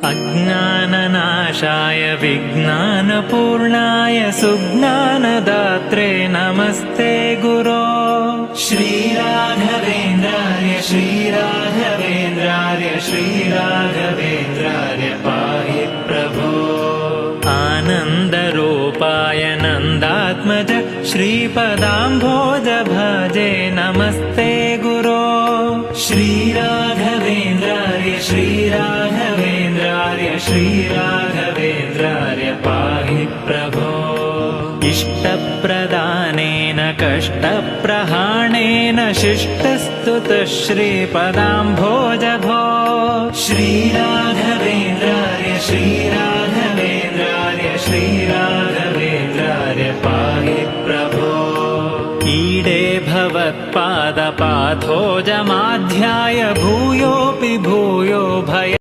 अज्ञाननाशाय विज्ञानपूर्णाय सुज्ञानदात्रे नमस्ते गुरो। श्रीराघवेन्द्रार्य श्रीराघवेन्द्रार्य श्रीराघवेन्द्रार्य पाहि प्रभो। आनन्दरूपाय नन्दात्मज श्रीपदाम्भोज भजे नमस्ते गुरो। श्रीराघवेन्द्रार्य श्रीराघवेन्द्रार्य श्रीराघवेन्द्रार्य पाहि प्रभो। इष्टप्रदानेन कष्टप्रहाणेन शिष्टस्तुतः श्रीपदाम्भोज भो। श्रीराघवेन्द्रार्य श्रीराघवेन्द्रार्य श्रीराघवेन्द्रार्य पाहि प्रभो। ईडे भवत्पादपाथोजमाध्याय भूयोऽपि भूयो भय